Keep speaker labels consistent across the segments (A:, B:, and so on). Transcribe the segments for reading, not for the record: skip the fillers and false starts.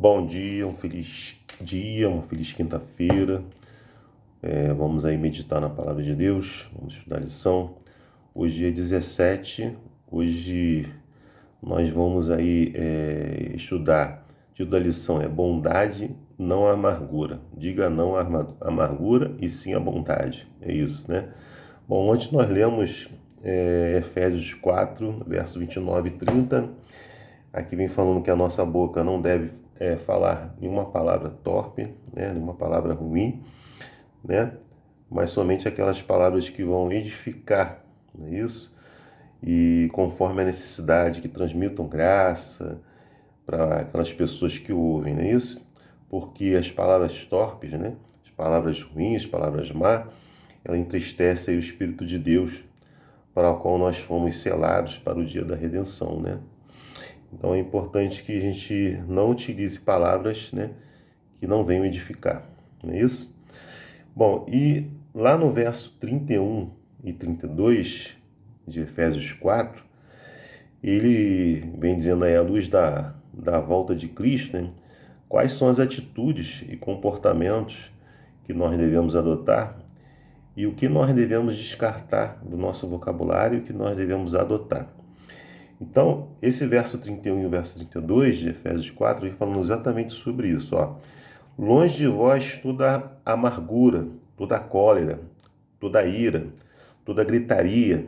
A: Bom dia, uma feliz quinta-feira. Vamos aí meditar na palavra de Deus, vamos estudar a lição. Hoje é 17, hoje nós vamos aí estudar. O título da lição é Bondade, não amargura. Diga não à amargura e sim à bondade. É isso, né? Bom, ontem nós lemos Efésios 4, versos 29 e 30. Aqui vem falando que a nossa boca não deve falar nenhuma palavra torpe, né, nenhuma palavra ruim, né, mas somente aquelas palavras que vão edificar, não é isso? E conforme a necessidade, que transmitam graça para aquelas pessoas que ouvem, não é isso? Porque as palavras torpes, né, as palavras ruins, as palavras más, ela entristece aí o Espírito de Deus, para o qual nós fomos selados para o dia da redenção, né? Então é importante que a gente não utilize palavras, né, que não venham edificar, não é isso? Bom, e lá no verso 31 e 32 de Efésios 4, ele vem dizendo aí à luz da volta de Cristo, né, quais são as atitudes e comportamentos que nós devemos adotar e o que nós devemos descartar do nosso vocabulário e o que nós devemos adotar. Então, esse verso 31 e o verso 32 de Efésios 4, ele falando exatamente sobre isso. Ó. Longe de vós toda amargura, toda cólera, toda ira, toda gritaria,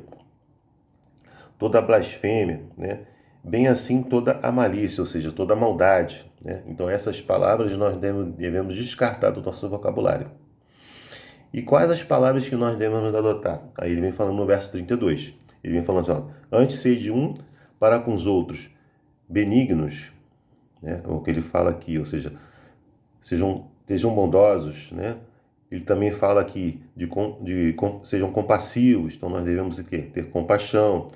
A: toda blasfêmia, né? Bem assim toda a malícia, ou seja, toda a maldade. Né? Então, essas palavras nós devemos descartar do nosso vocabulário. E quais as palavras que nós devemos adotar? Aí ele vem falando no verso 32. Ele vem falando assim, ó, antes sede um para com os outros benignos, né? É o que ele fala aqui, ou seja, sejam bondosos, né? Ele também fala aqui sejam compassivos, então nós devemos ter compaixão,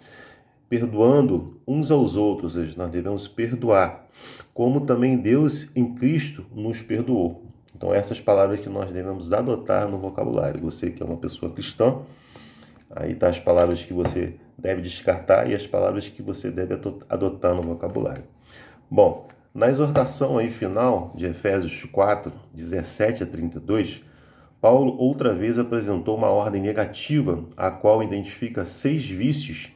A: perdoando uns aos outros, ou seja, nós devemos perdoar, como também Deus em Cristo nos perdoou. Então essas palavras que nós devemos adotar no vocabulário. Você que é uma pessoa cristã, aí tá as palavras que você deve descartar e as palavras que você deve adotar no vocabulário. Bom, na exortação aí final de Efésios 4, 17 a 32, Paulo outra vez apresentou uma ordem negativa, a qual identifica 6 vícios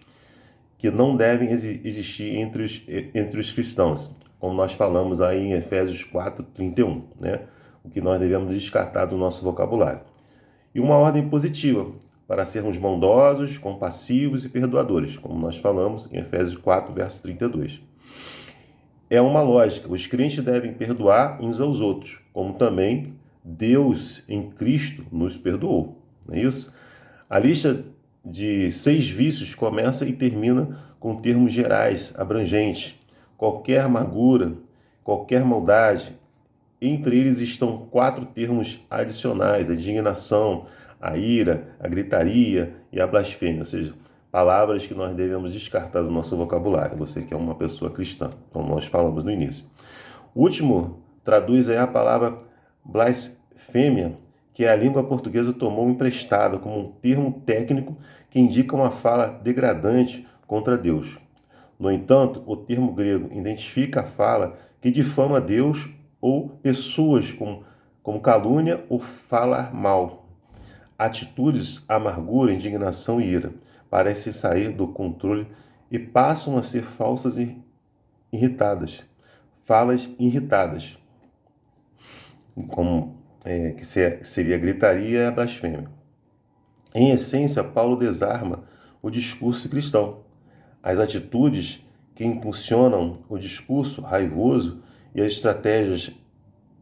A: que não devem existir entre os cristãos, como nós falamos aí em Efésios 4, 31, né? O que nós devemos descartar do nosso vocabulário. E uma ordem positiva, para sermos bondosos, compassivos e perdoadores, como nós falamos em Efésios 4, verso 32. É uma lógica, os crentes devem perdoar uns aos outros, como também Deus em Cristo nos perdoou, não é isso? A lista de 6 vícios começa e termina com termos gerais, abrangentes, qualquer amargura, qualquer maldade. Entre eles estão 4 termos adicionais, a indignação, a ira, a gritaria e a blasfêmia, ou seja, palavras que nós devemos descartar do nosso vocabulário, você que é uma pessoa cristã, como nós falamos no início. O último traduz aí a palavra blasfêmia, que a língua portuguesa tomou emprestada como um termo técnico que indica uma fala degradante contra Deus. No entanto, o termo grego identifica a fala que difama Deus ou pessoas como calúnia ou falar mal. Atitudes, amargura, indignação e ira parecem sair do controle e passam a ser falsas e irritadas. Falas irritadas, como que seria a gritaria e a blasfêmia. Em essência, Paulo desarma o discurso cristão. As atitudes que impulsionam o discurso raivoso e as estratégias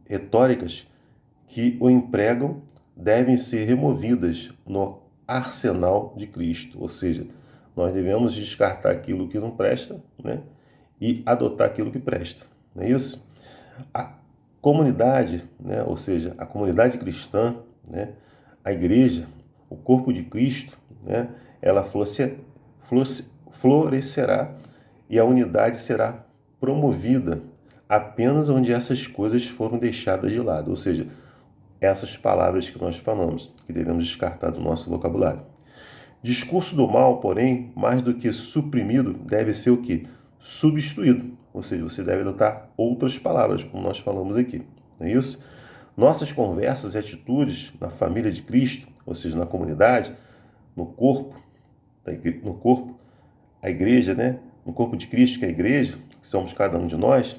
A: retóricas que o empregam devem ser removidas no arsenal de Cristo. Ou seja, nós devemos descartar aquilo que não presta, né, e adotar aquilo que presta. Não é isso? A comunidade, né, ou seja, a comunidade cristã, né, a igreja, o corpo de Cristo, né, ela florescerá e a unidade será promovida apenas onde essas coisas foram deixadas de lado, ou seja, essas palavras que nós falamos, que devemos descartar do nosso vocabulário. Discurso do mal, porém, mais do que suprimido, deve ser o quê? Substituído. ou seja, você deve adotar outras palavras, como nós falamos aqui, não é isso? Nossas conversas e atitudes na família de Cristo, ou seja, na comunidade, no corpo, a igreja, né? No corpo de Cristo, que é a igreja, que somos cada um de nós,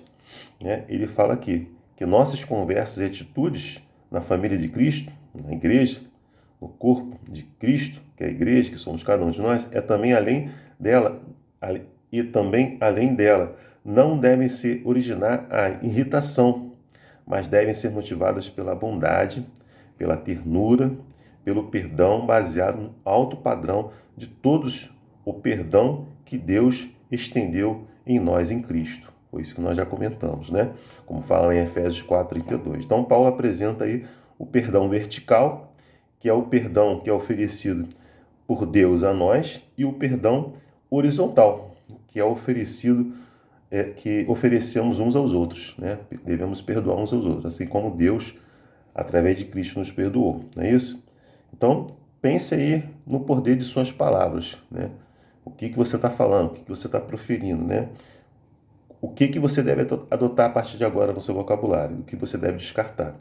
A: né? Ele fala aqui que nossas conversas e atitudes na família de Cristo, na igreja, no corpo de Cristo, que é a igreja, que somos cada um de nós, é também além dela, não devem ser originar a irritação, mas devem ser motivadas pela bondade, pela ternura, pelo perdão baseado no alto padrão de todos, o perdão que Deus estendeu em nós em Cristo. Foi isso que nós já comentamos, né? Como fala em Efésios 4:32. Então, Paulo apresenta aí o perdão vertical, que é o perdão que é oferecido por Deus a nós, e o perdão horizontal, que é oferecido, que oferecemos uns aos outros, né? Devemos perdoar uns aos outros, assim como Deus, através de Cristo, nos perdoou, não é isso? Então, pense aí no poder de suas palavras, né? O que você está falando, o que você está proferindo, né? O que você deve adotar a partir de agora no seu vocabulário, o que você deve descartar.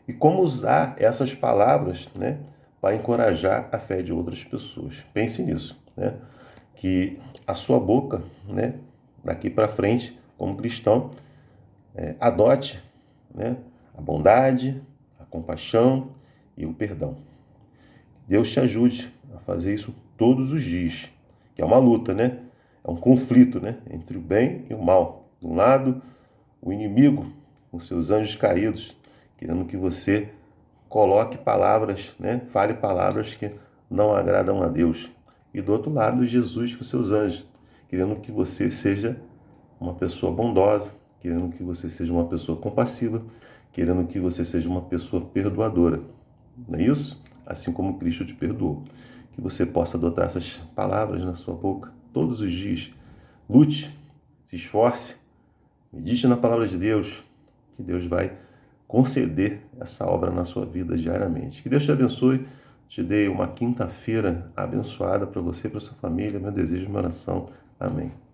A: E como usar essas palavras, né, para encorajar a fé de outras pessoas. Pense nisso, né? Que a sua boca, né, daqui para frente, como cristão, adote, né, a bondade, a compaixão e o perdão. Deus te ajude a fazer isso todos os dias, que é uma luta, né? É um conflito, né, entre o bem e o mal. De um lado, o inimigo, com seus anjos caídos, querendo que você coloque palavras, né, fale palavras que não agradam a Deus. E do outro lado, Jesus com seus anjos, querendo que você seja uma pessoa bondosa, querendo que você seja uma pessoa compassiva, querendo que você seja uma pessoa perdoadora. Não é isso? Assim como Cristo te perdoou. Que você possa adotar essas palavras na sua boca todos os dias. Lute, se esforce, medite na palavra de Deus, que Deus vai conceder essa obra na sua vida diariamente. Que Deus te abençoe, te dê uma quinta-feira abençoada para você e para sua família. Meu desejo, minha oração. Amém.